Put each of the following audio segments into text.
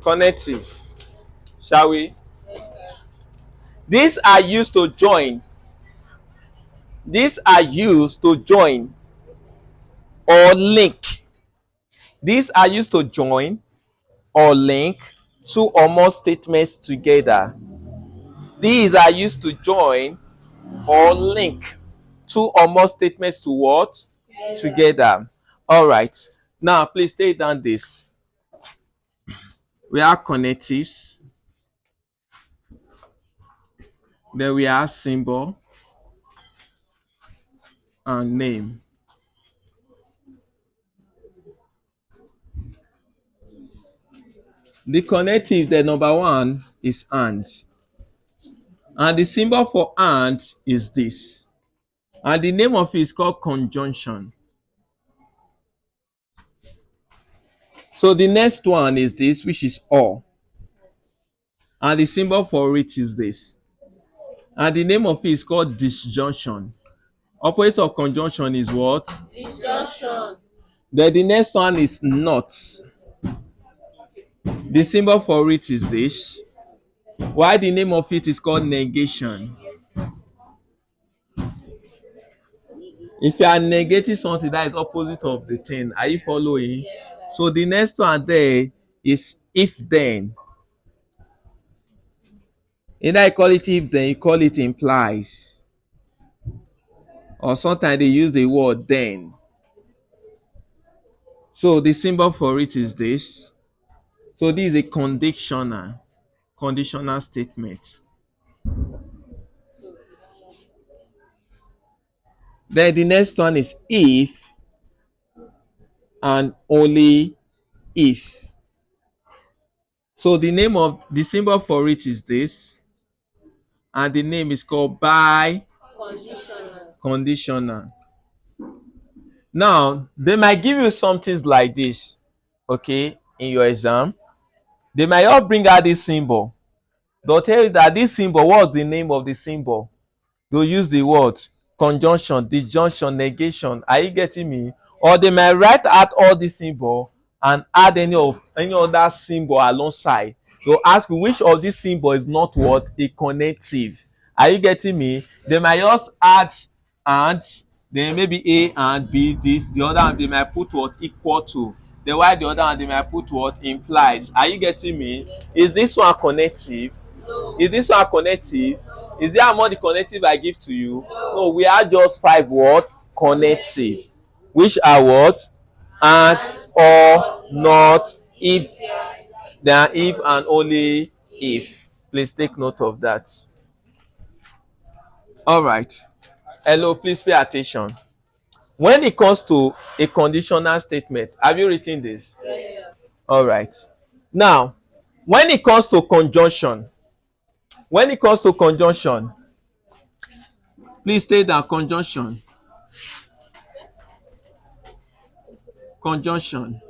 connective. Shall we? These are used to join. These are used to join or link. These are used to join or link two or more statements together. These are used to join or link two or more statements to what? Together. All right. Now, please take down this. We have connectives. Then we have symbol and name. The connective, the number one is and. And the symbol for and is this. And the name of it is called conjunction. So the next one is this, which is or. And the symbol for it is this. And the name of it is called disjunction. Opposite of conjunction is what? Disjunction. Then the next one is not. The symbol for it is this. Why the name of it is called negation. If you are negating something that is opposite of the thing, are you following? Yes. So the next one there is if then. Either you call it if then, you call it implies. Or sometimes they use the word then. So the symbol for it is this. So this is a conditional statement. Then the next one is if and only if. So the name of the symbol for it is this, and the name is called Biconditional. Now they might give you some things like this, okay, in your exam. They might all bring out this symbol. They'll tell you that this symbol, what's the name of the symbol? They'll use the word conjunction, disjunction, negation. Are you getting me? Or they might write out all the symbol and add any other symbol alongside. They'll ask you which of these symbol is not what? A connective. Are you getting me? They might just add and then maybe A and B this, the other one they might put what? Equal to. Then why the other one they might put what? Implies. Are you getting me? Is this one connective? No. Is this one connective? Is there among the connective I give to you? No, we are just 5 what? Connective. Which are what? And, or, not, if, then if and only if. Please take note of that. All right. Hello, please pay attention. When it comes to a conditional statement, have you written this? Yes. All right. Now, when it comes to conjunction, please state that conjunction. Conjunction.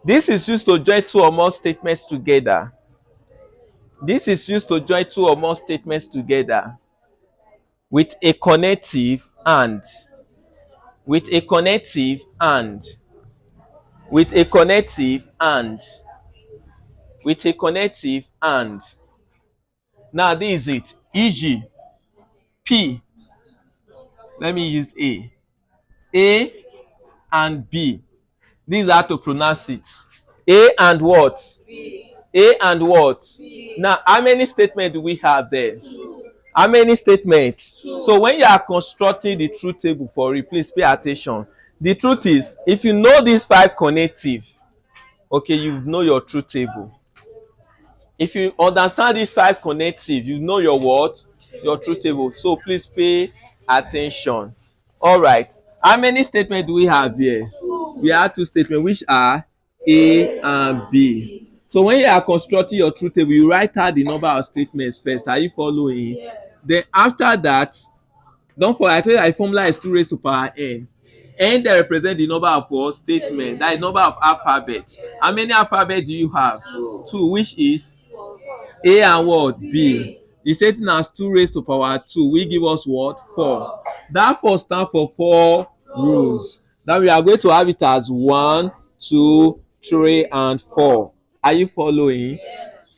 This is used to join two or more statements together. With a connective and. Now this is it. E.g. P. Let me use A and B. This is how to pronounce it. A and what? B. A and what? B. Now, how many statements do we have there? 2. How many statements? 2. So when you are constructing the truth table for it, please pay attention. The truth is, if you know these 5 connective, okay, you know your truth table. If you understand these 5 connective, you know your what? Your truth table. So please pay attention. All right. How many statements do we have here? 2. We have 2 statements, which are A and B. So when you are constructing your truth table, you write out the number of statements first. Are you following? Yes. Then after that, don't forget, I told you the formula is 2 raised to power n. N that represents the number of what? Statements. That is number of alphabets. How many alphabets do you have? 2, which is A and what? B. The statement has 2 raised to power 2. We give us what? 4. That 4 stands for 4 rows. Now we are going to have it as 1, 2, 3, and 4. Are you following?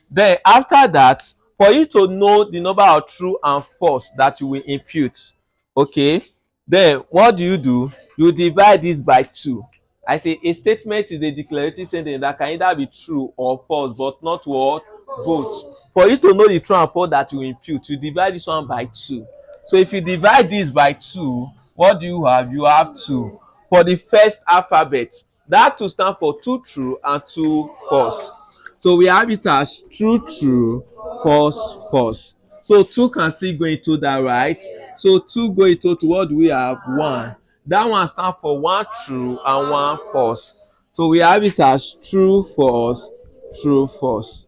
Then after that, for you to know the number of true and false that you will impute, okay, then what do? You divide this by 2. I say a statement is a declarative sentence that can either be true or false, but not what? Both. For you to know the true and false that you impute, you divide this one by 2. So if you divide this by 2, what do you have? You have 2. For the first alphabet, that 2 stand for 2 true and 2 false. So we have it as true, true, false, false. So 2 can still go into that, right? So 2 go into what do we have? 1. That one stands for 1 true and 1 false. So we have it as true, false, true, false.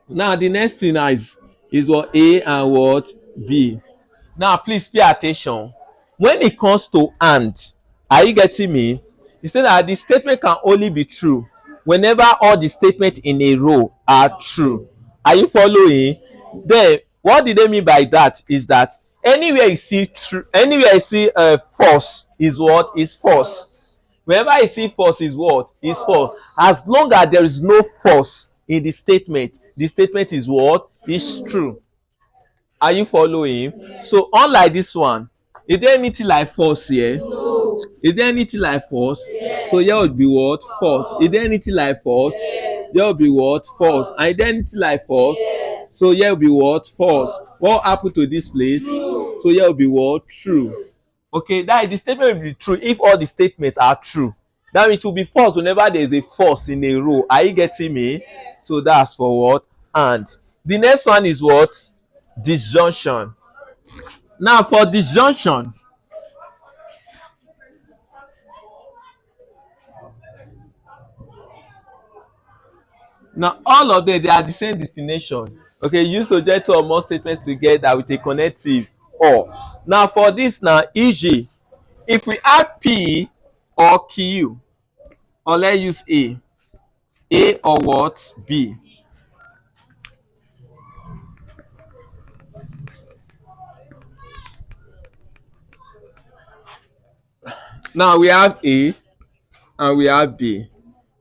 Now the next thing is what A and what B. Now please pay attention. When it comes to and, are you getting me? You say that the statement can only be true whenever all the statements in a row are true. Are you following? Then what did they mean by that is that anywhere you see true, anywhere you see false is what is false. Whenever you see false is what is false. As long as there is no false in the statement is what is true. Are you following? So unlike this one, is there anything like false here? No. Is there anything like false? Yes. So here would be what? False. Is there anything like false? Yes. There would be what? False. And is there anything like false? Yes. So here would be what? False. What happened to this place? True. So here would be what? True. Okay, that is the statement will be true if all the statements are true. That means it will be false whenever there is a false in a row. Are you getting me? Yes. So that's for what? And the next one is what? Disjunction. Now for disjunction, now all of them they are the same destination. Okay, use to get two or more statements together with a connective or. Now for this now, e.g., if we add P or Q, or let's use A or what? B. Now we have A and we have B.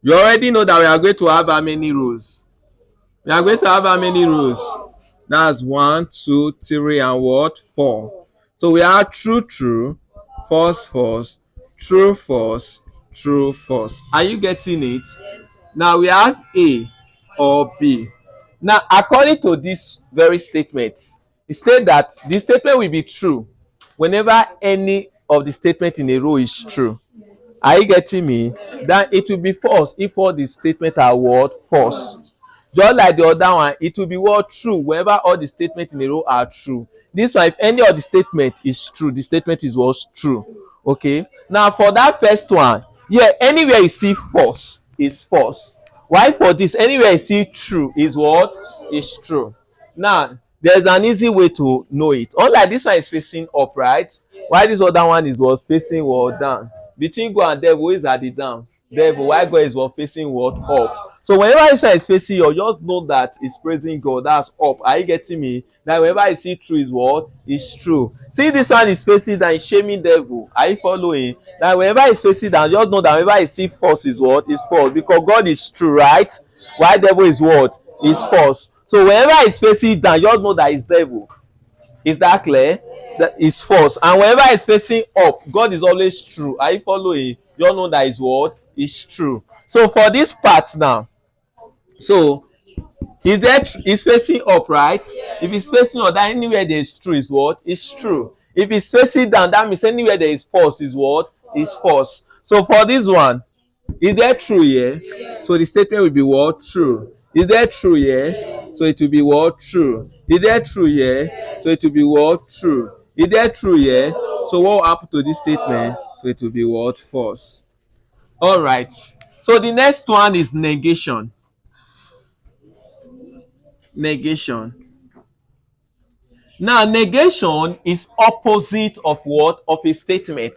You already know that we are going to have how many rows? We are going to have how many rows? That's 1, 2, 3, and what? 4. So we have true, true, false, false, true, false, true, false. Are you getting it? Now we have A or B. Now according to this very statement, it states that the statement will be true whenever any of the statements in a row is true. Are you getting me? Then it will be false if all the statements are what? False. Just like the other one, it will be what? True whenever all the statements in a row are true. This one, if any of the statement is true, the statement is what? True. Okay. Now for that first one, yeah, anywhere you see false is false. Why for this? Anywhere you see true is what? Is true. Now there's an easy way to know it. Unlike this one is facing up, right? Why this other one is was facing what? Down. Between God and devil, who is at the down? Devil. Why God is what? Facing what? Up. So whenever this one is facing you, just know that it's praising God. That's up. Are you getting me? That whenever I see true is what? Is true. See, this one is facing down, shaming devil. Are you following? That whenever it's facing down, just know that whenever I see false is what? Is false. Because God is true, right? Why devil is what? Is false. So whenever it's facing down, just know that it's devil. Is that clear? That is false. And whenever it's facing up, God is always true. Are you following? You all know that is what? Is true. So for this part now, so is that is facing up, right? If it's facing up, that anywhere there is true is what? Is true. If it's facing down, that means anywhere there is false is what? Is false. So for this one, is that true here? Yeah? So the statement will be what? True. Is that true here? Yeah? So it will be what? True. Is that true here? Yeah? So it will be what? True. Is that true here? So what will happen to this statement? So it will be what? False. All right. So the next one is negation. Negation. Now negation is opposite of what? Of a statement.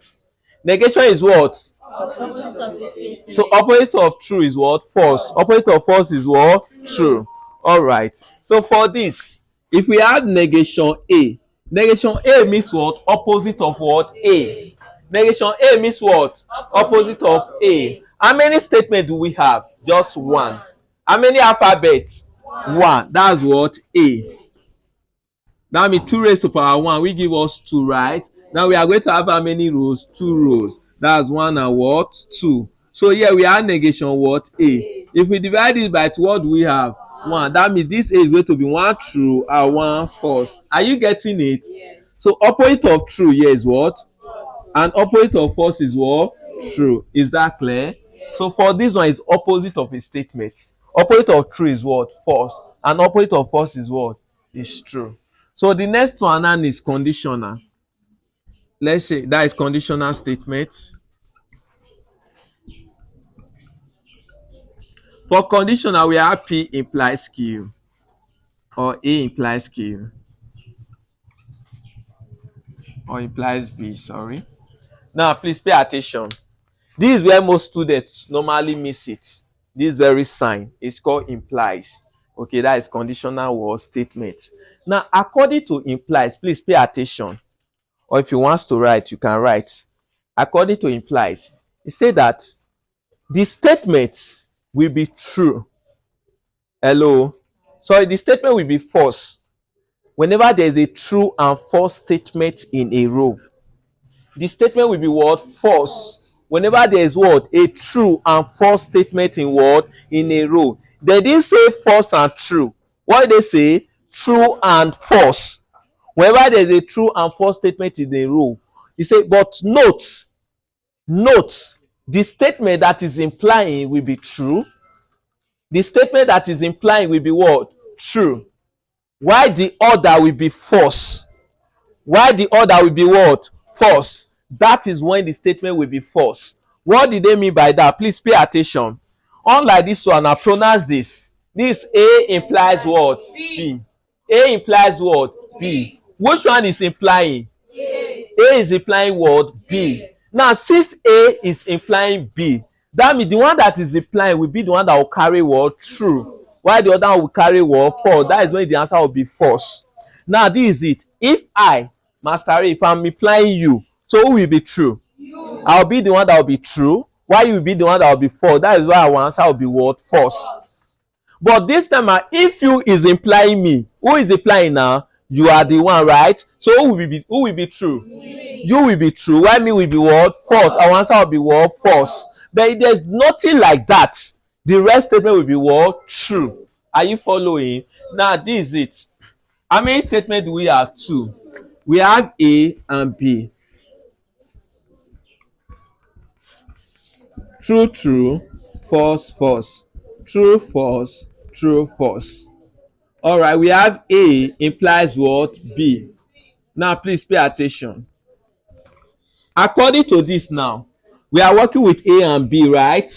Negation is what? Opposite of a statement. So opposite of true is what? False. Opposite of false is what? True. All right. So for this, if we have negation A means what? Opposite of what? A. Negation A means what? Opposite of A. How many statements do we have? Just one. How many alphabets? One. That's what? A. That means 2 raised to power 1. We give us 2, right? Now we are going to have how many rows? 2 rows. That's 1 and what? 2. So here we have negation what? A. If we divide it by 2, what do we have? 1. That means this A is going to be 1 true and 1 false. Are you getting it? Yes. So opposite of true here is what? And opposite of false is what? True. Is that clear? So for this one is opposite of a statement. Opposite of true is what? False. And opposite of false is what? Is true. So the next one now is conditional. Let's say that is conditional statement. For conditional, we have P implies Q or A implies Q or implies B, sorry. Now please pay attention. This is where most students normally miss it. This very sign is called implies. Okay, that is conditional word statement. Now according to implies, please pay attention. Or if you want to write, you can write. According to implies, it says that the statement will be true. Hello. Sorry, the statement will be false whenever there is a true and false statement in a row. The statement will be what? False whenever there is what? A true and false statement in what? In a row. They didn't say false and true. What did they say? True and false. Whenever there is a true and false statement in a row, he said, but note, the statement that is implying will be true. The statement that is implying will be what? True. Why the other will be false? Why the other will be what? False. That is when the statement will be false. What did they mean by that? Please pay attention. Unlike this one, I pronounce this. This A implies what? B. A implies what? B. Which one is implying? A is implying what? B. Now, since A is implying B, that means the one that is implying will be the one that will carry what? True. While the other one will carry what? False. That is when the answer will be false. Now, this is it. If I, Master Ray, if I'm implying you, so who will be true? You. I'll be the one that will be true. Why you will be the one that will be false? That is why our answer will be what? False. But this time, if you is implying me, who is implying now? You are the one, right? So who will be true? Me. You will be true. Why me will be what? False. Our answer will be what? False. But if there's nothing like that, the rest statement will be what? True. Are you following? Now this is it. How many statements do we have? 2. We have A and B. True, true, false, false. True, false, true, false. All right, we have A implies what? B. Now, please pay attention. According to this now, we are working with A and B, right?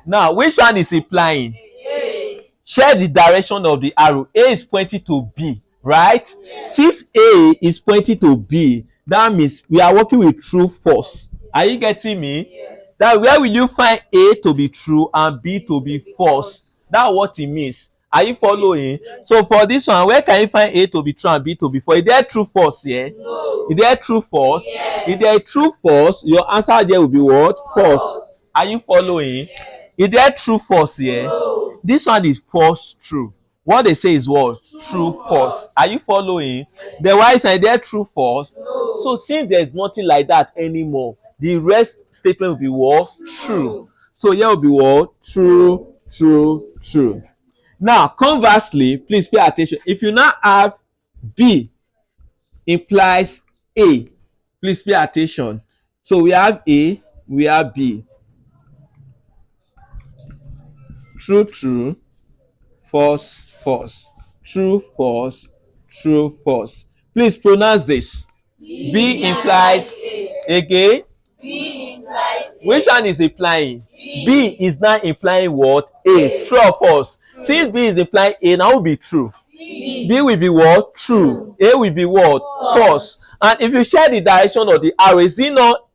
Now, which one is implying? A. Share the direction of the arrow. A is pointing to B, right? Yes. Since A is pointing to B, that means we are working with true, false. Are you getting me? Yes. That where will you find A to be true and B to be false? That's what it means. Are you following? Yes. So for this one, where can you find A to be true and B to be false? Is there true, false here? No. Is there true, false? Yes. If there is true, false, your answer there will be what? False. Are you following? Yes. Is there true, false here? No. This one is false, true. What they say is what? True, false. Are you following? Yes. Then why is there true, false? No. So since there's nothing like that anymore, the rest statement will be what? True. So here will be what? True, true, true. Now, conversely, please pay attention. If you now have B implies A, please pay attention. So we have A, we have B. True, true, false, false. True, false, true, false. Please pronounce this. B implies A. Again. B implies A. Which one is implying? B is now implying what? A. True or false? True. Since B is implying A, now will be true. B will be what? True. A will be what? False. And if you share the direction of the arrow, is it not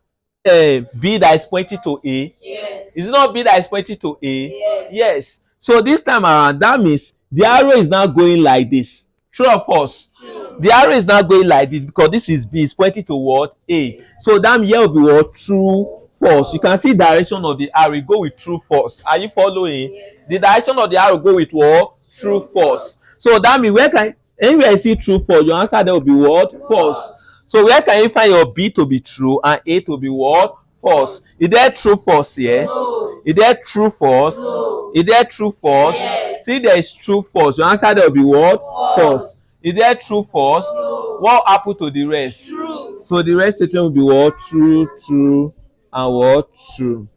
B that is pointing to A? Yes. Is it not B that is pointing to A? Yes. So this time around, that means the arrow is now going like this. True or false? True. The arrow is not going like this because this is B, it's pointing to what? A. So that here will be what? True, false. You can see direction of the arrow, go with true, false. Are you following? Yes. The direction of the arrow go with what? True, false. So that means where can anywhere you see true, false, your answer there will be what? False. So where can you find your B to be true and A to be what? False. Is there true, false here? No. Is there true, false? No. Is there true, false? Yes. See, there is true, false. Your answer there will be what? False. Is there true, false? No. What happened to the rest? True. So the rest statement will be what? True, true, and what? True.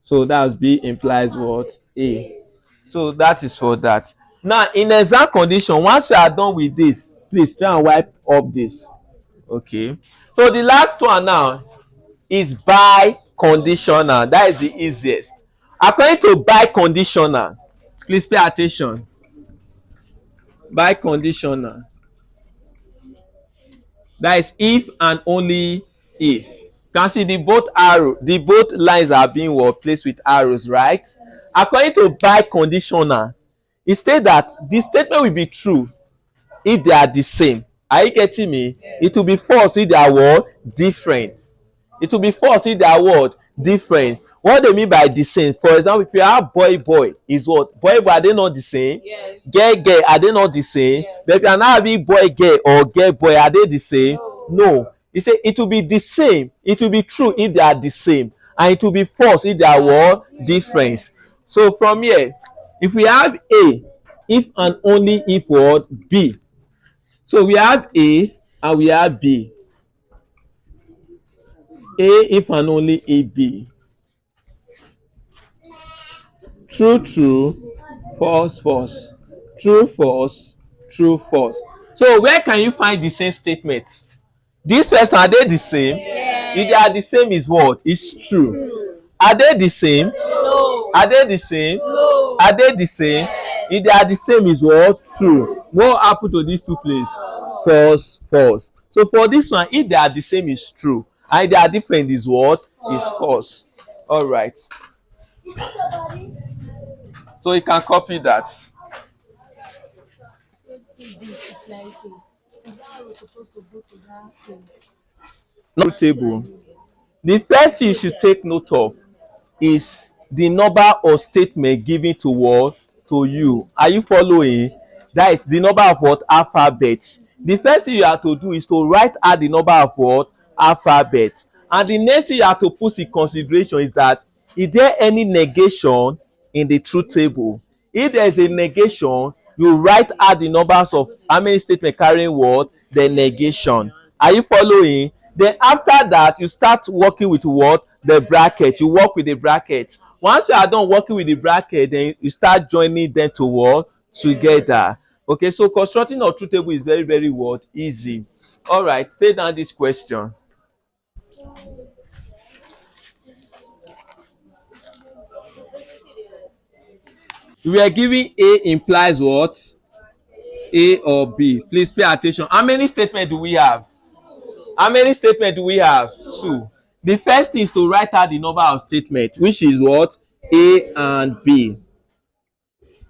So that's B implies what? A. So that is for that. Now, in exam condition, once you are done with this, please try and wipe up this. Okay. So the last one now is biconditional. That is the easiest. According to biconditional, please pay attention. Biconditional. That is if and only if. You can see the both lines are being placed with arrows, right? According to biconditional, it states that the statement will be true if they are the same. Are you getting me? Yes. It will be false if they are what? Different. It will be false if they are what? Different. What they mean by the same? For example, if you have boy is what? Boy, are they not the same? Yes. Girl, are they not the same? Yes. But if you are not having boy, girl, or girl, boy, are they the same? No. He said it will be the same. It will be true if they are the same, and it will be false if they are what? Different. So from here, if we have A, if and only if what? B. So we have A and we have B. A if and only A, B. True, true, false, false. True, false, true, false. So where can you find the same statements? These first, are they the same? Yes. If they are the same, is what? It's true. Are they the same? No. Are they the same? No. Are they the same? Yes. If they are the same, is what? True. What happened to these two places? False, false. So for this one, if they are the same, is true. And if they are different, is what? Is false. All right. So you can copy that. Note table. The first thing you should take note of is the number of statement given to what? To you. Are you following? That is the number of what? Alphabets. The first thing you have to do is to write out the number of what? Alphabets. And the next thing you have to put in consideration is that is there any negation in the truth table? If there is a negation, you write out the numbers of how many statements carrying what? The negation. Are you following? Then after that, you start working with what? The bracket. You work with the bracket. Once you are done working with the bracket, then you start joining them to work together. Okay, so constructing a truth table is very, very what? Easy. All right, take down this question. We are giving A implies what? A or B. Please pay attention. How many statements do we have? How many statements do we have? 2. The first thing is to write out the number of statements, which is what? A and B.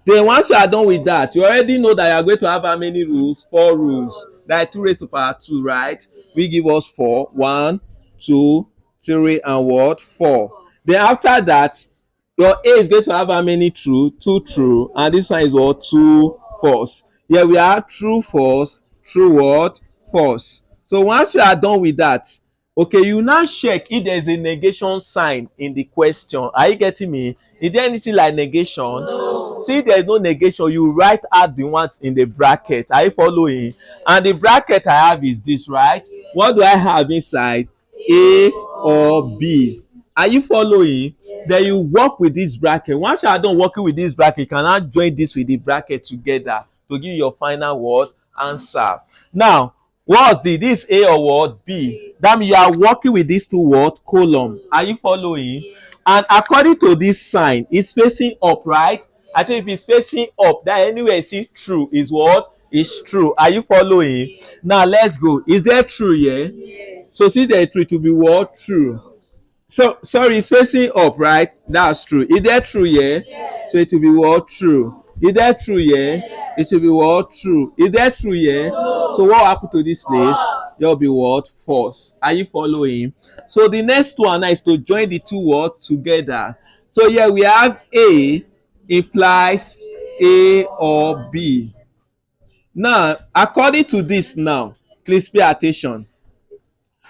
Then once you are done with that, you already know that you are going to have how many rules? 4 rules. That is 2 raised to power 2, right? We give us 4. 1, 2, 3, and what? 4. Then after that, your A is going to have how many true? 2 true. And this one is what? 2 false. Here we have true, false, true what? False. So once you are done with that, okay, you now check if there is a negation sign in the question. Are you getting me? Is there anything like negation? No. See, if there is no negation, you write out the ones in the bracket. Are you following? And the bracket I have is this, right? What do I have inside? A or B. Are you following? Then you work with this bracket. Once you are done working with this bracket, you can now join this with the bracket together to give you your final word answer. Now, what's this A or what? B. That means you are working with these two words column. Are you following? And according to this sign, it's facing up, right? I think if it's facing up, that anywhere you see true is what? Is true. Are you following? Now let's go. Is there true here? Yes. So see there true to be what? True. So sorry, it's facing up, right? That's true. Is there true here? Yes. So it will be what? True. Is there true here? Yes. It should be what? True. Is that true here? No. So what happened to this place? There will be what? False. Are you following? So the next one now is to join the two words together. So here we have A implies A or B. Now, according to this now, please pay attention.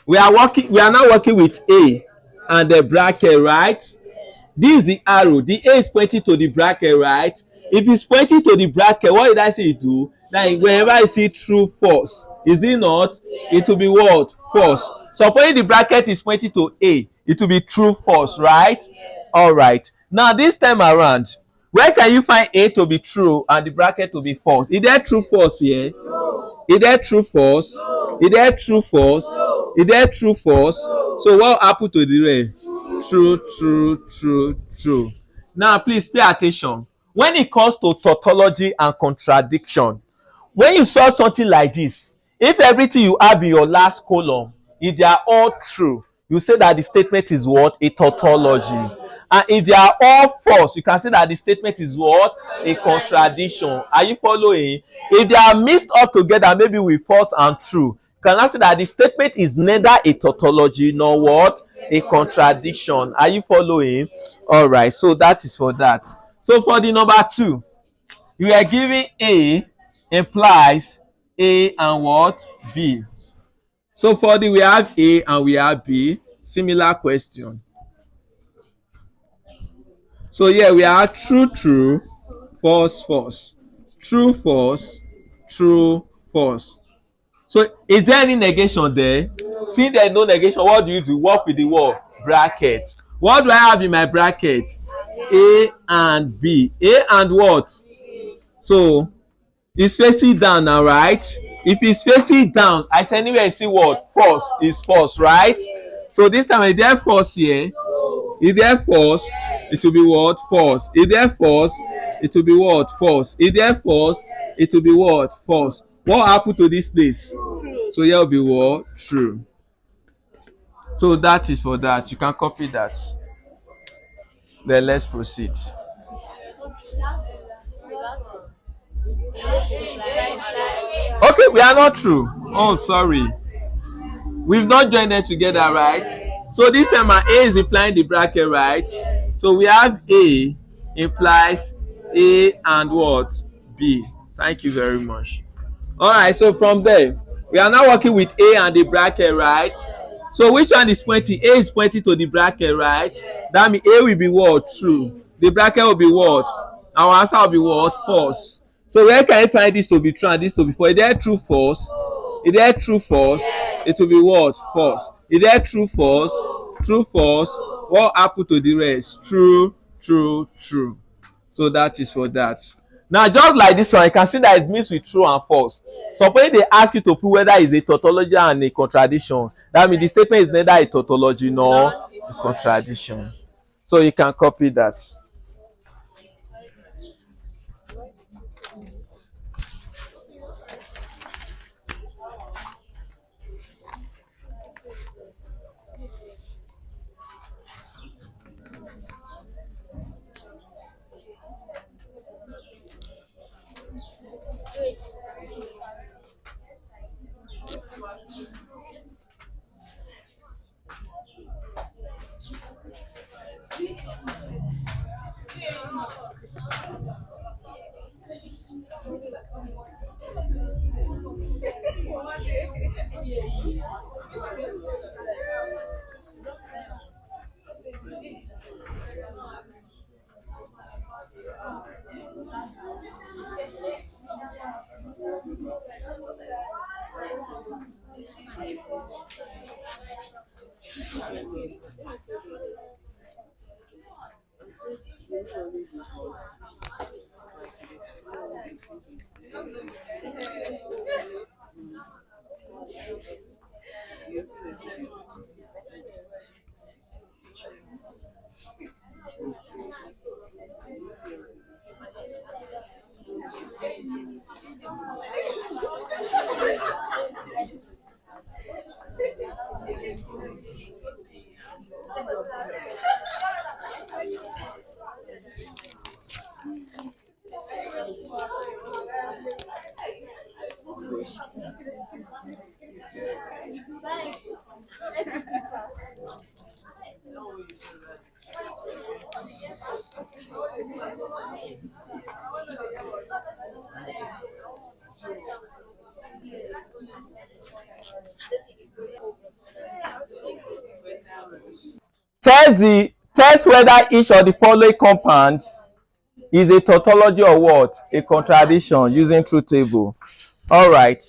We are now working with A and the bracket, right? This is the arrow. The A is pointing to the bracket, right? If it's pointing to the bracket, what did I say it do? Now, whenever I see true, false, is it not? It will be what? False. Supposing the bracket is pointing to A, it will be true, false, right? All right. Now, this time around, where can you find A to be true and the bracket to be false? Is there true, false here? Is there true, false? Is there true, false? Is there true, false? So what happened to the rest? True, true, true, true. Now please pay attention. When it comes to tautology and contradiction, when you saw something like this, if everything you have in your last column, if they are all true, you say that the statement is what? A tautology. And if they are all false, you can say that the statement is what? A contradiction. Are you following? If they are mixed up together, maybe with false and true, you can say that the statement is neither a tautology nor what? A contradiction. Are you following? All right, so that is for that. So for the number 2, you are giving A implies A and what? B. So for the we have A and we have B, similar question. So here we have true, true, false, false, true, false, true, false. So is there any negation there? Since there is no negation, what do you do? Work with the word bracket. What do I have in my bracket? A and B. A and what? So it's facing down now, right? If it's facing down, I say anywhere I see what? False is false, right? So this time is there false here? Is there false? It will be what? False. Is there false? It will be what? False. Is there false? It will be what? False. What happened to this place? So here will be what? True. So that is for that. You can copy that. Then let's proceed. Okay, we are not true. Oh, sorry. We've not joined them together, right? So this time our A is implying the bracket, right? So we have A implies A and what? B. Thank you very much. All right, so from there, we are now working with A and the bracket, right? So which one is pointing? A is pointing to the bracket, right? That means A will be what? True. The bracket will be what? Our answer will be what? False. So where can I find this to be true and this to be false? Is there true, false? Is there true, false? It will be what? False. Is there true, false? True, false. What happened to the rest? True, true, true. So that is for that. Now just like this one, you can see that it means with true and false. Suppose they ask you to prove whether it's a tautology and a contradiction, that means the statement is neither a tautology nor a contradiction. So you can copy that. Test whether each of the following compound is a tautology or what? A contradiction using truth table. All right.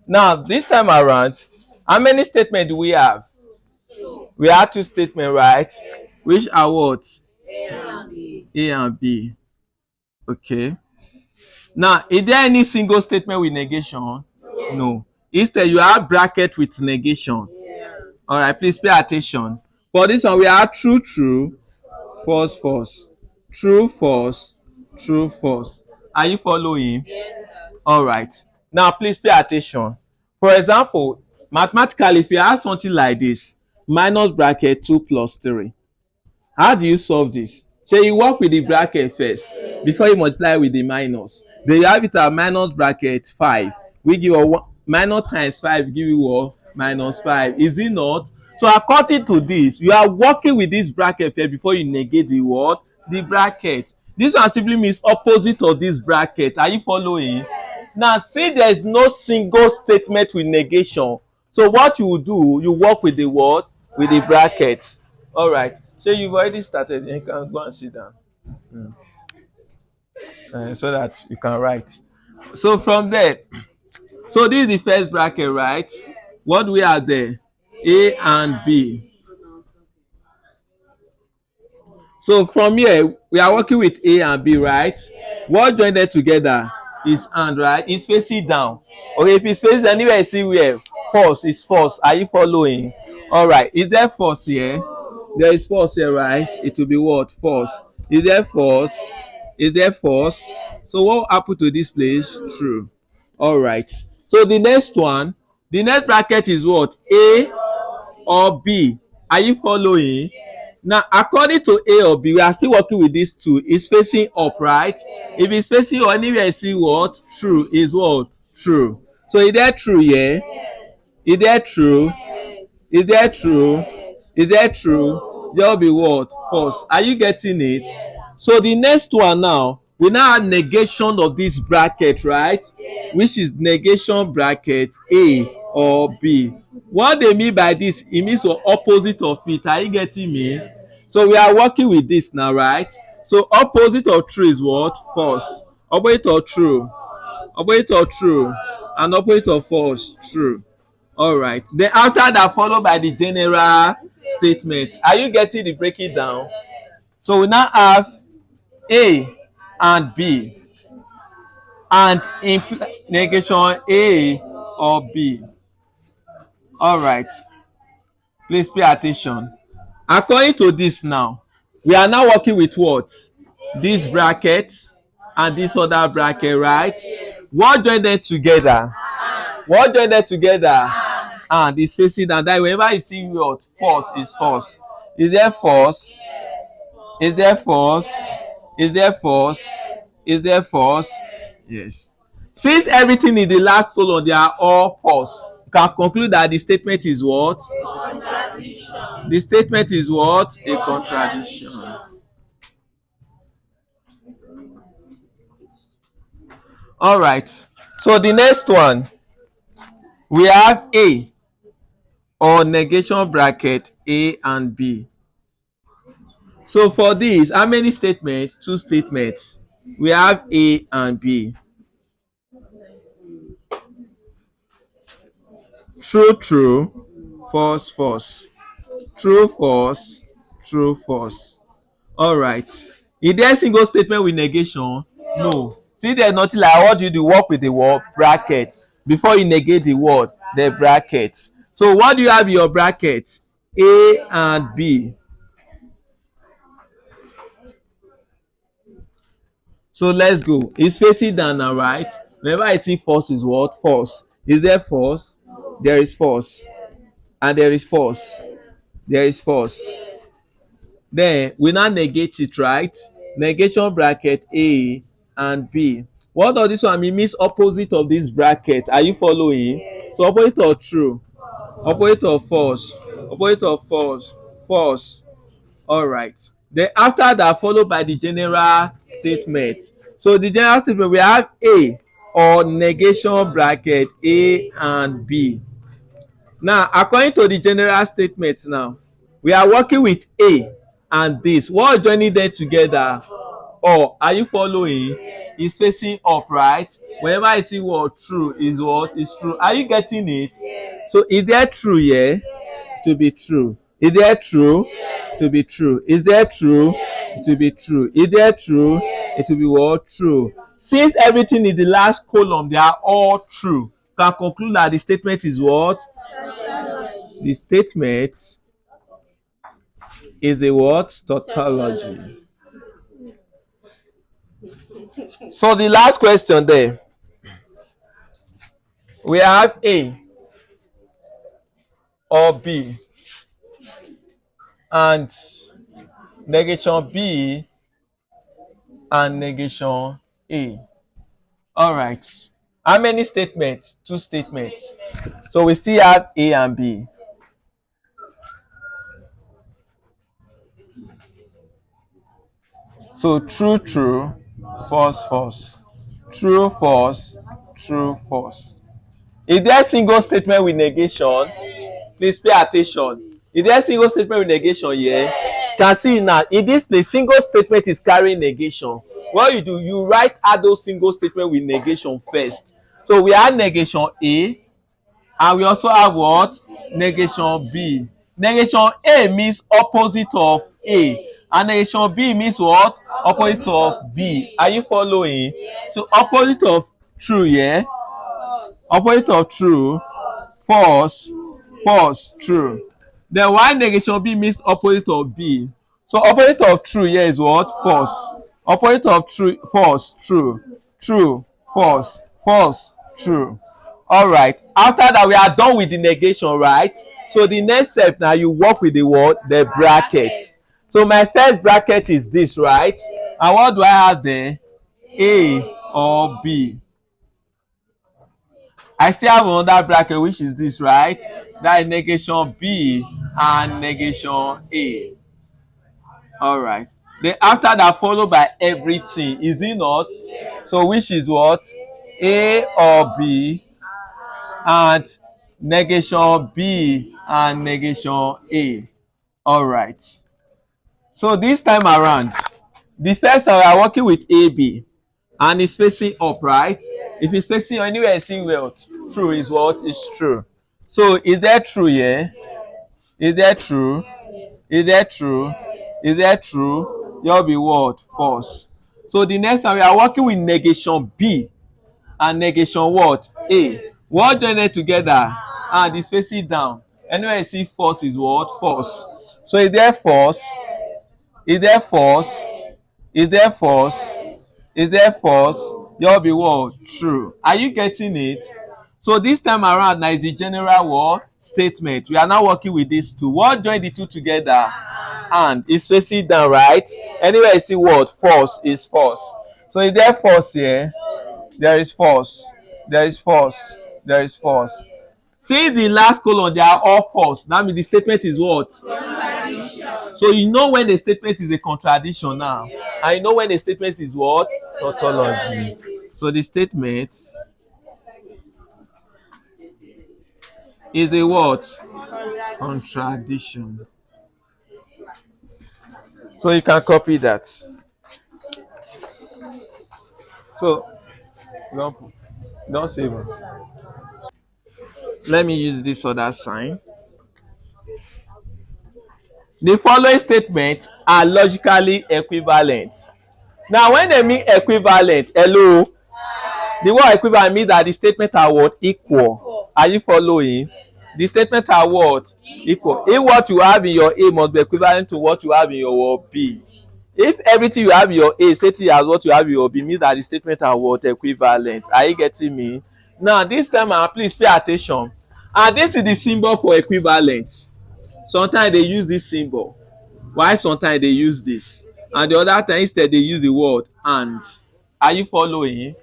Now, this time around, how many statements do we have? We have two statements, right? Which are what? A and B. Okay. Now, is there any single statement with negation? No. Instead, you have bracket with negation. All right, please pay attention. For this one, we have true, true, false, false. True, false, true, false. Are you following? All right. Now, please pay attention. For example, mathematically, if you have something like this, minus bracket 2 plus 3. How do you solve this? So you work with the bracket first before you multiply with the minus. Then you have it at minus bracket 5. We give you minus times 5 give you what? Minus 5. Is it not? So according to this, you are working with this bracket first before you negate the what? The bracket. This one simply means opposite of this bracket. Are you following? Now see, there is no single statement with negation. So what you will do, you work with the what? With the brackets. All right. So you've already started. You can go and sit down. So that you can write. So from there, so this is the first bracket, right? What do we have there? A and B. So from here, we are working with A and B, right? What join them together is and, right? It's facing down. Okay, if it's facing anywhere, see where false is false. Are you following? All right. Is there false here? There is false here, right? It will be what? False. Is there false? Is there false? So what happened to this place? True. All right. So the next one, the next bracket is what? A or B. Are you following? Now, according to A or B, we are still working with these two. It's facing up, right? If it's facing up, anywhere I see what? True is what? True. So is that true, yeah? Is that true? Is that true? Is that true? There will be what? False. Are you getting it? So the next one now, we now have negation of this bracket, right? Which is negation bracket A or B. What they mean by this, it means the opposite of it. Are you getting me? So we are working with this now, right? So opposite of true is what? False. Opposite of true. Opposite of true. And opposite of false. True. All right. Then after that, followed by the general statement. Are you getting the breaking down? So we now have A and B, and in negation A or B. All right. Please pay attention. According to this now, we are now working with what? This bracket and this other bracket, right? What join them together? What join them together? And it's facing down. That whenever you see what? False is false. Is there false? Is there false? Is there false? Is there false? Yes. Since everything in the last column they are all false, you can conclude that the statement is what? Contradiction. The statement is what? A contradiction. All right. So the next one, we have A or negation bracket A and B. So for this, how many statements? Two statements. We have A and B. True, true, false, false. True, false, true, false. All right. Is there a single statement with negation? No. See, there's nothing like what you do, work with the word bracket before you negate the word, the bracket. So what do you have in your bracket? A and B. So let's go. It's facing down now, right? Whenever I see false is what? False. Is there false? There is false. And there is false. There is false. Then we now negate it, right? Negation bracket A and B. What does this one mean? It means opposite of this bracket. Are you following? So opposite of true, opposite of false, opposite of false, false. All right. Then after that, followed by the general statement. So the general statement, we have A or negation bracket A and B. Now, according to the general statement now, We are working with A and this. What joining them together? Or are you following? It's facing up, right? Whenever I see what true is what is true. Are you getting it? So is there true here? To be true. Is there true? To be true. Is there true? To be true. Is there true? It will be what? True. Since everything in the last column, they are all true. Can conclude that the statement is what? The statement is a what? Tautology. So the last question there. We have A or B and negation B and negation A. All right. How many statements? Two statements. So we still have A and B. So true, true, false, false. True, false, true, false. Is there a single statement with negation? Please pay attention. Is there a single statement with negation here? Can see now. In this, the single statement is carrying negation. What you do, you write out those single statement with negation first. So we have negation A, and we also have what? Negation B. Negation A means opposite of A, and negation B means what? Opposite of B. Are you following? So opposite of true, yeah? Opposite of true, false, false, true. Then why negation B means opposite of B? So opposite of true here is what? False. Opposite of true, false, true. True, false, false, true. All right. After that, we are done with the negation, right? So the next step now, you work with the word, the bracket. So my first bracket is this, right? And what do I have there? A or B. I still have another bracket, which is this, right? That is negation B and negation A. All right. Then after that, followed by everything, is it not? So which is what? A or B and negation B and negation A. All right. So this time around, the first time we are working with AB and it's facing up, right? If it's facing anywhere, it's saying well, true is what is true. So is that true? Yeah. Is that true? Is that true? Is that true? You'll be what? False. So the next time we are working with negation B and negation what? A. What join them together? And it's facing down. Anywhere you see false is what? False. So is there false? Is there false? Is there false? Is there false? You'll be what? True. Are you getting it? So this time around, now is the general word statement. We are now working with these two. What join the two together? And it's facing down, right? Anywhere you see word false is false. So is there false here? There is false. There is false. There is false. See the last column, they are all false. That means the statement is what? So you know when the statement is a contradiction now. And you know when the statement is what? Tautology. So the statement is a what? Contradiction. So you can copy that. So don't save it. Let me use this other sign. The following statements are logically equivalent. Now when they mean equivalent, hello, the word equivalent means that the statements are what? Equal. Are you following? The statements are what? Equal. If what you have in your A must be equivalent to what you have in your B. If everything you have in your A stated as what you have in your B, means that the statements are what? Equivalent. Are you getting me? Now this time please pay attention. And this is the symbol for equivalent. Sometimes they use this symbol. Why sometimes they use this? And the other time instead they use the word and. Are you following?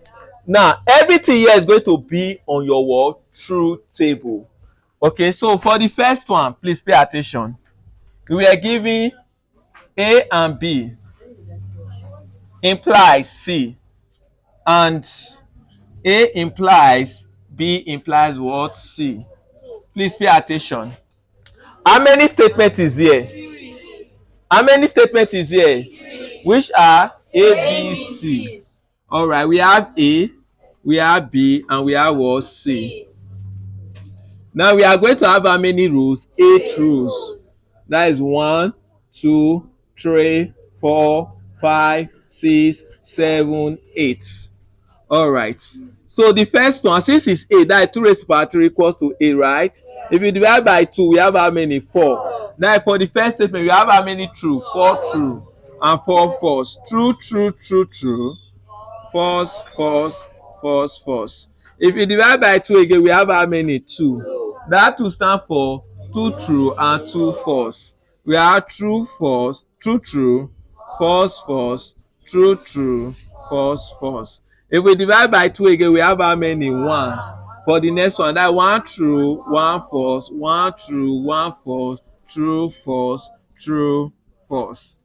Now everything here is going to be on your word truth table. Okay, so for the first one, please pay attention. We are giving A and B implies C, and A implies B implies what? C. Please pay attention. How many statements is here? How many statements is here? Which are A, B, C. All right, we have A, we have B, and we have what? C. Now we are going to have how many rules? 8 rules. That is 1, 2, 3, 4, 5, 6, 7, 8. All right. So the first one, since it's 8, that is 2 raised to the power 3 equals to 8, right? If you divide by 2, we have how many? 4. Now for the first statement, we have how many true? 4 true and 4 false. True, true, true, true. False, false, false, false. If you divide by 2 again, we have how many? 2. That 2 stand for 2 true and 2 false. We have true, false, true, true, false, false, true, true, false, false. If we divide by 2 again, we have how many? 1. For the next one, that 1 true, 1 false, 1 true, 1 false, true, false, true, false.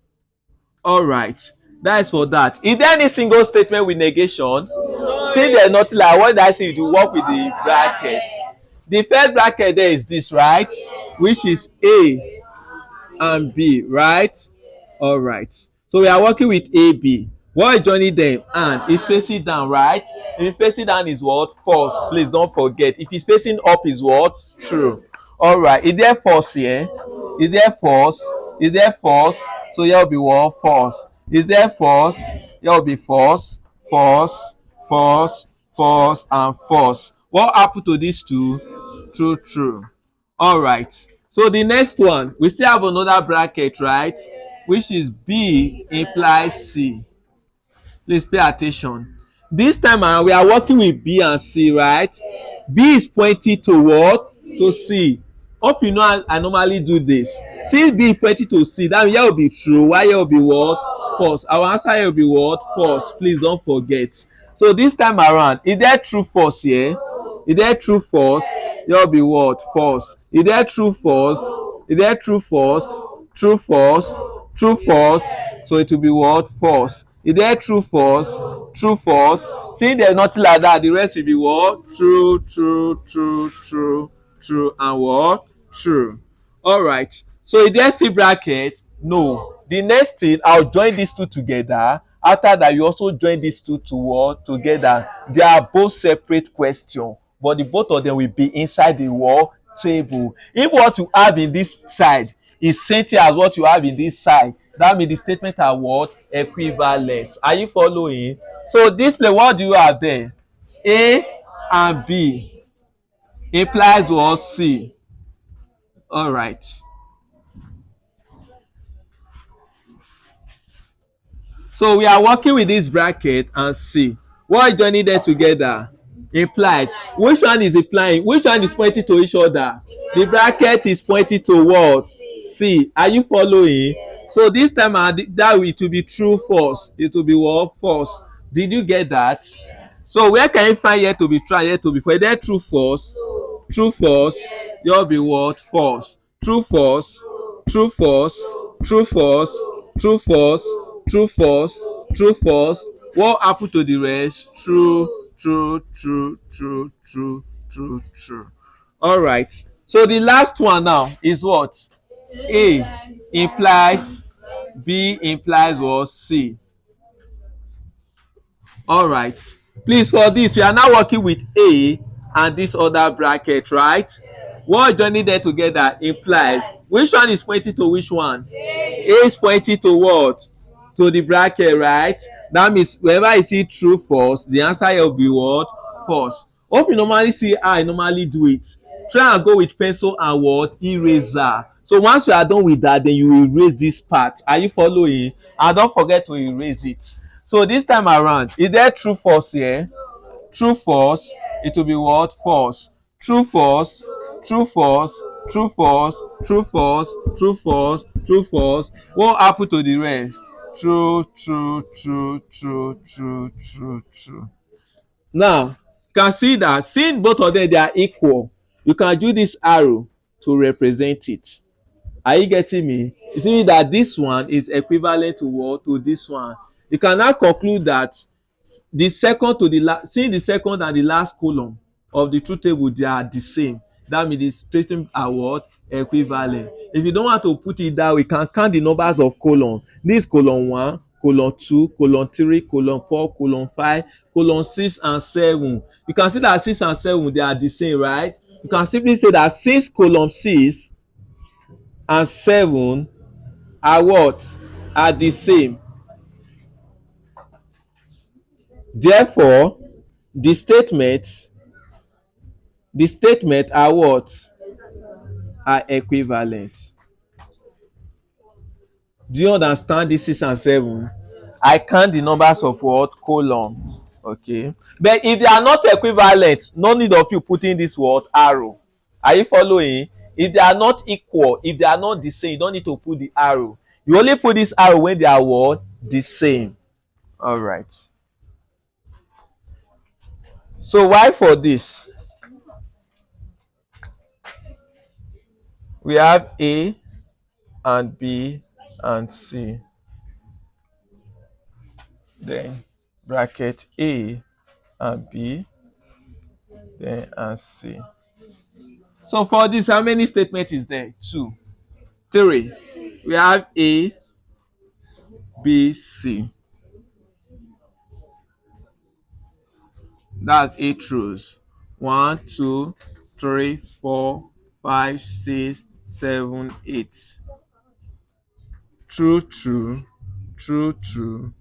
All right, that is for that. Is there any single statement with negation? No. See, there's nothing like what I say. You work with the bracket. The first bracket there is this, right? Which is A and B, right? All right. So we are working with A, B. What is joining them? And it's facing down, right? If it's facing down is what? False. Please don't forget. If it's facing up is what? True. All right. Is there false here? Is there false? Is there false? So here will be what? False. Is there false? Here will be false, false, false, false, and false. What happened to these two? True, true. All right. So the next one, we still have another bracket, right? Which is B implies C. Please pay attention. This time around, we are working with B and C, right? B is pointing to what? To C. Hope you know I normally do this. Since B is pointing to C, that means here will be true. Why here will be what? False. Our answer here will be what? False. Please don't forget. So this time around, is there true false here? Is there true false? Here will be what? False. Is there true false? Is there true false? True false? True false? So it will be what? False. Is there true false? True false? Since there's nothing like that, the rest will be what? True, true, true, true, true, and what? True. All right. So is there C bracket? No. The next thing, I'll join these two together. After that, you also join these two to what? Together. They are both separate questions, but the both of them will be inside the what? Table. If what you have in this side is same thing as what you have in this side, that means the statement are what? Equivalent. Are you following? So this play, what do you have there? A and B implies what? C. All right. So we are working with this bracket and C. What is joining them together? Implies. Which one is implying? Which one is pointing to each other? The bracket is pointing to what? C. Are you following? So this time that will be true, false. It will be what? False. Did you get that? So where can you find here to be true and here to be false? Is there true, false? True, false. There will be what? False. True, false. True, false. True, false. True, false. True, false. True, false. What happened to the rest? True, true, true, true, true, true, true. All right. So the last one now is what? A implies B implies what? C. All right. Please, for this, we are now working with A and this other bracket, right? What joining them together implies. Which one is pointing to which one? A is pointing to what? To the bracket, right? That means whenever you see true, false, the answer here will be what? False. Hope you normally see how I normally do it. Try and go with pencil and what? Eraser. So once you are done with that, then you will erase this part. Are you following? And don't forget to erase it. So this time around, is there true, false here? True, false. It will be what? False. True, false. True, false. True, false. True, false. True, false. True, false. What happened to the rest? True, true, true, true, true, true, true. Now, you can see that since both of them they are equal, you can use this arrow to represent it. Are you getting me? You see that this one is equivalent to what? To this one. You can now conclude that the second to the last, see the second and the last column of the truth table, they are the same. That means the statement are what? Equivalent. If you don't want to put it that way, you can count the numbers of column. This column 1, column 2, column 3, column 4, column 5, column 6 and 7. You can see that 6 and 7 they are the same, right? You can simply say that since column 6 and 7 are what? Are the same. Therefore, the statement are what? Are equivalent. Do you understand this 6 and 7? I count the numbers of what? Column. Okay. But if they are not equivalent, no need of you putting this word arrow. Are you following? If they are not equal, if they are not the same, you don't need to put the arrow. You only put this arrow when they are what? The same. All right. So why for this? We have A and B and C. Then bracket A and B, then and C. So for this, how many statements is there? 2. 3. We have A, B, C. That's 8 rows. 1, 2, 3, 4, 5, 6, 7, 8. True, true, true, true,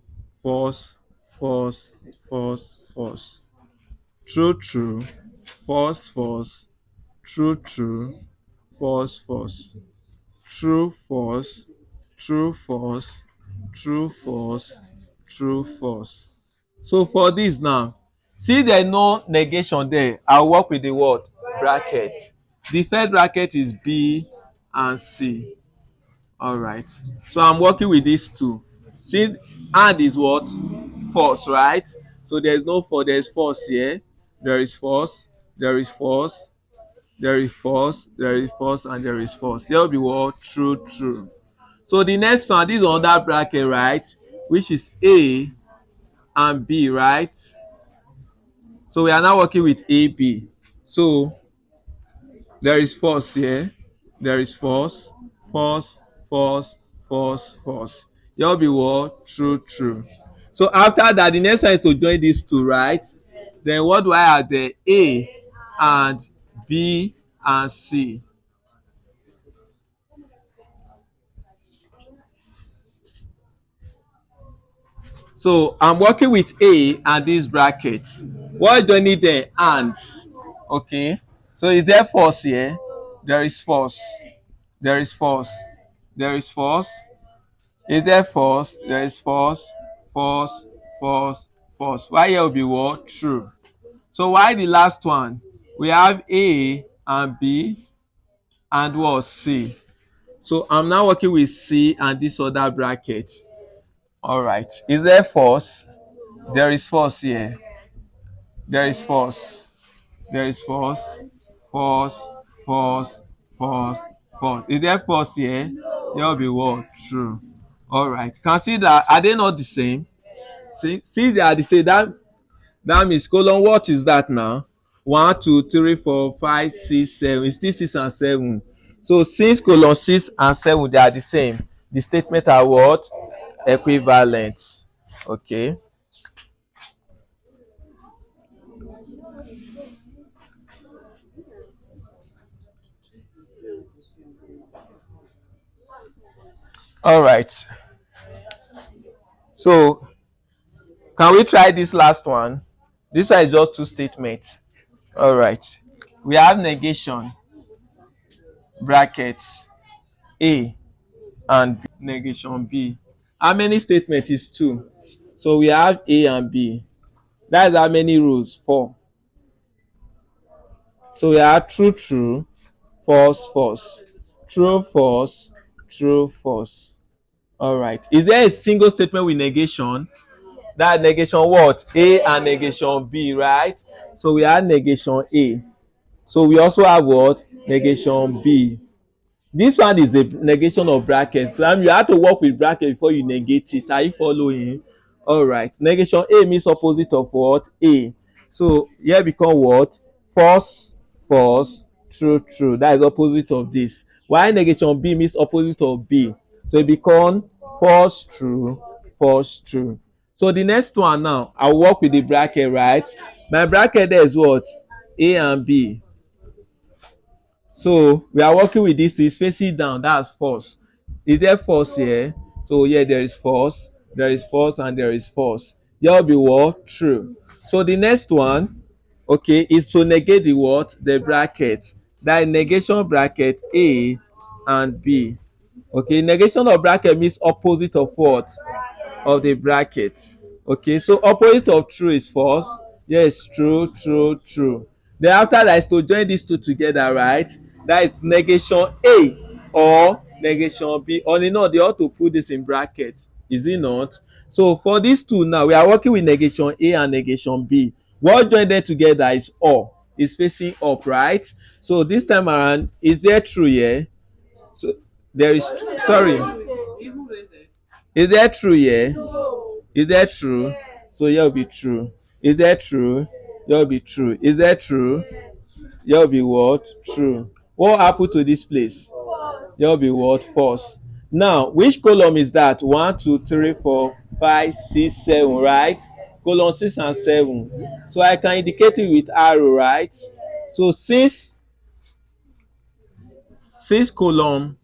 false, false, false, false. True, true, false, false, true, true, false, false. True, false, true, false, true, false, true, false. So for this now, see there no negation there, I'll work with the word bracket. The first bracket is B and C. All right. So I'm working with these two. See, and is what? False, right? So there's no false, there's false here. There is false, there is false, there is false, there is false, and there is false. Here will be what? True, true. So the next one, this is another bracket, right? Which is A and B, right? So we are now working with AB. So there is false here. There is false, false, false, false, false. Here will be what? True, true. So after that, the next one is to join these two, right? Then what do I have there? A and B and C. So I'm working with A and this bracket. What do I need there? And. Okay. So is there false here? There is false. There is false. There is false. Is there false? There is false. False. False. False. Why here will be what? True. So why the last one? We have A and B and what? C. So I'm now working with C and this other bracket. All right. Is there false? There is false here. There is false. There is false. False. False. False. False. Is there false here? There will be what? True. All right. Can see that are they not the same? See they are the same. That means column what is that now? 1, 2, 3, 4, 5, 6, 7. It's still 6 and 7. So since column 6 and 7 they are the same, the statement are what? Equivalent. Okay. All right. So can we try this last one? This one is just 2 statements. All right. We have negation brackets A and B, negation B. How many statements is 2? So we have A and B. That's how many rows? 4. So we have true, true, false, false, true, false, true, false. All right. Is there a single statement with negation? That negation what? A and negation B, right? So we have negation A. So we also have what? Negation B. This one is the negation of brackets. You have to work with bracket before you negate it. Are you following? All right. Negation A means opposite of what? A. So here become what? False, false, true, true. That is opposite of this. Why negation B means opposite of B? So it become false, true, false, true. So the next one now, I'll work with the bracket, right? My bracket there is what? A and B. So we are working with this, so it's facing down, that's false. Is there false here? So yeah, there is false, and there is false. There will be what? True. So the next one, okay, is to negate the what? The bracket. That is negation bracket A and B. Okay, negation of bracket means opposite of what? Of the brackets. Okay, so opposite of true is false. Yes, true, true, true. Then after that is to join these two together, right? That is negation A or negation B. Only no, they ought to put this in brackets. Is it not? So for these two now, we are working with negation A and negation B. What join them together is or. Is facing up, right? So this time around, is there true here? So there is, sorry. Is there true here? Is that true? So you'll be true. Is that true? You'll be true. Is that true? You'll be what? True. What happened to this place? You'll be what? False. Now, which column is that? 1, 2, 3, 4, 5, 6, 7, right? Column 6 and 7. So I can indicate it with arrow, right? So since column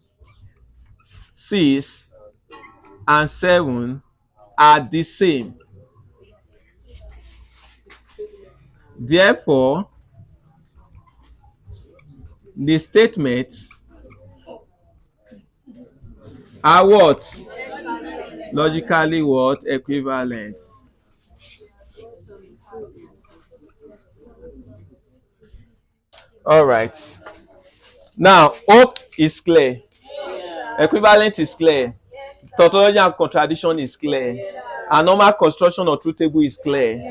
6 and 7 are the same, therefore the statements are what? Logically what? Equivalent. All right. Now, hope is clear. Equivalent is clear. Tautology and contradiction is clear. And normal construction of truth table is clear.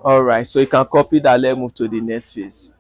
All right. So you can copy that. Let's move to the next phase.